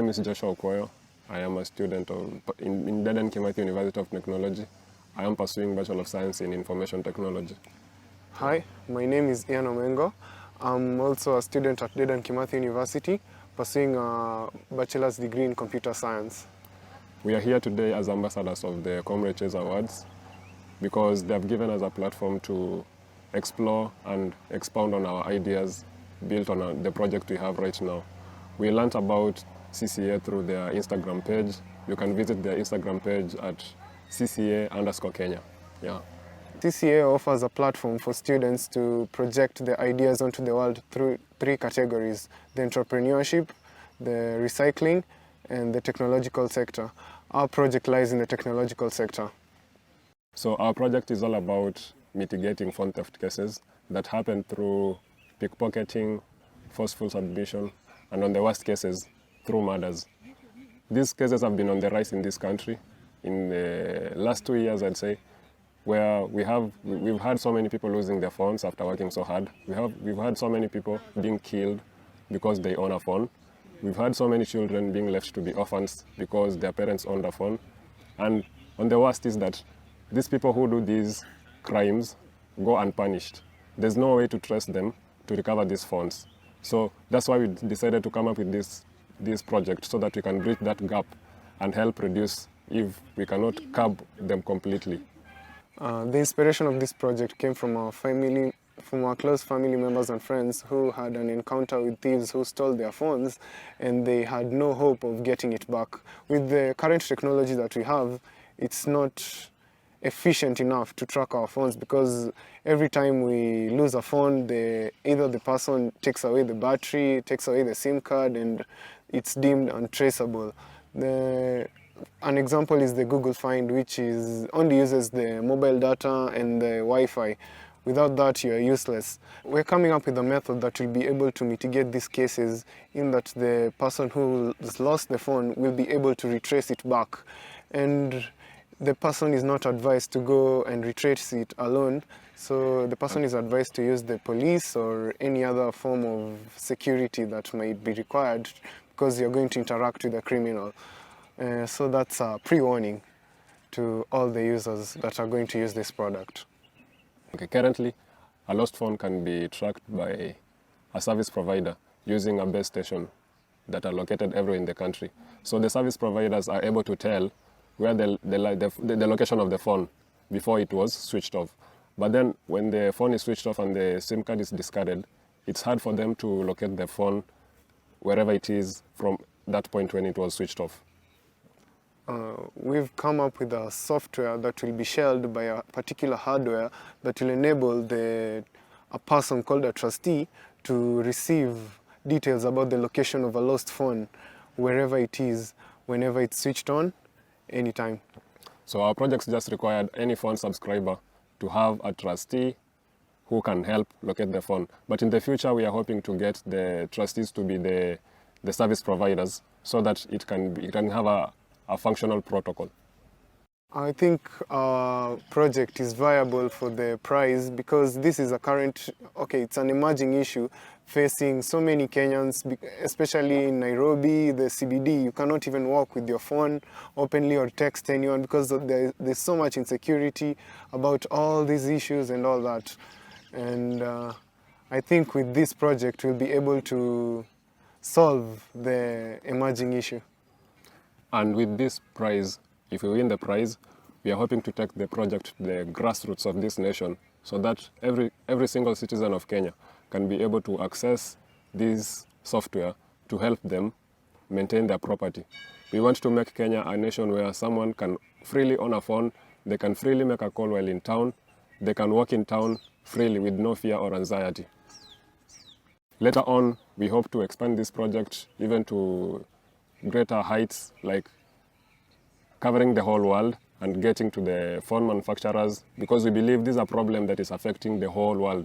name is Joshua Okoyo. I am a student in DeKUT University of Technology. I am pursuing Bachelor of Science in Information Technology. Hi, my name is Ian Omengo. I'm also a student at DeKUT University pursuing a bachelor's degree in computer science. We are here today as ambassadors of the Comrade Chase Awards because they have given us a platform to explore and expound on our ideas built on the project we have right now. We learned about CCA through their Instagram page. You can visit their Instagram page at CCA_Kenya. Yeah. CCA offers a platform for students to project their ideas onto the world through 3 categories: the entrepreneurship, the recycling, and the technological sector. Our project lies in the technological sector. So our project is all about mitigating phone theft cases that happen through pickpocketing, forceful submission, and on the worst cases, through murders. These cases have been on the rise in this country in the last 2 years, I'd say, where we've had so many people losing their phones after working so hard. We've had so many people being killed because they own a phone. We've had so many children being left to be orphans because their parents owned a phone. And on the worst is that these people who do these crimes go unpunished. There's no way to trace them to recover these phones. So that's why we decided to come up with this project so that we can bridge that gap and help reduce if we cannot curb them completely. The inspiration of this project came from our close family members and friends who had an encounter with thieves who stole their phones, and they had no hope of getting it back. With the current technology that we have, it's not efficient enough to track our phones, because every time we lose a phone, either the person takes away the battery, takes away the SIM card, and it's deemed untraceable. An example is the Google Find, which only uses the mobile data and the Wi-Fi. Without that, you are useless. We're coming up with a method that will be able to mitigate these cases, in that the person who has lost the phone will be able to retrace it back. And the person is not advised to go and retrace it alone, so the person is advised to use the police or any other form of security that might be required, because you're going to interact with a criminal. So that's a pre-warning to all the users that are going to use this product. Okay, currently, a lost phone can be tracked by a service provider using a base station that are located everywhere in the country. So the service providers are able to tell where the location of the phone before it was switched off. But then when the phone is switched off and the SIM card is discarded, it's hard for them to locate the phone wherever it is from that point when it was switched off. We've come up with a software that will be shelled by a particular hardware that will enable a person called a trustee to receive details about the location of a lost phone wherever it is, whenever it's switched on, anytime. So our projects just required any phone subscriber to have a trustee who can help locate the phone. But in the future, we are hoping to get the trustees to be the service providers, so that it can have a functional protocol. I think our project is viable for the prize, because this is it's an emerging issue facing so many Kenyans, especially in Nairobi, the CBD. You cannot even walk with your phone openly or text anyone, because there's so much insecurity about all these issues and all that. And I think with this project, we'll be able to solve the emerging issue. And with this prize, if we win the prize, we are hoping to take the project to the grassroots of this nation, so that every single citizen of Kenya can be able to access this software to help them maintain their property. We want to make Kenya a nation where someone can freely own a phone, they can freely make a call while in town, they can walk in town freely with no fear or anxiety. Later on, we hope to expand this project even to greater heights, like covering the whole world and getting to the phone manufacturers, because we believe this is a problem that is affecting the whole world.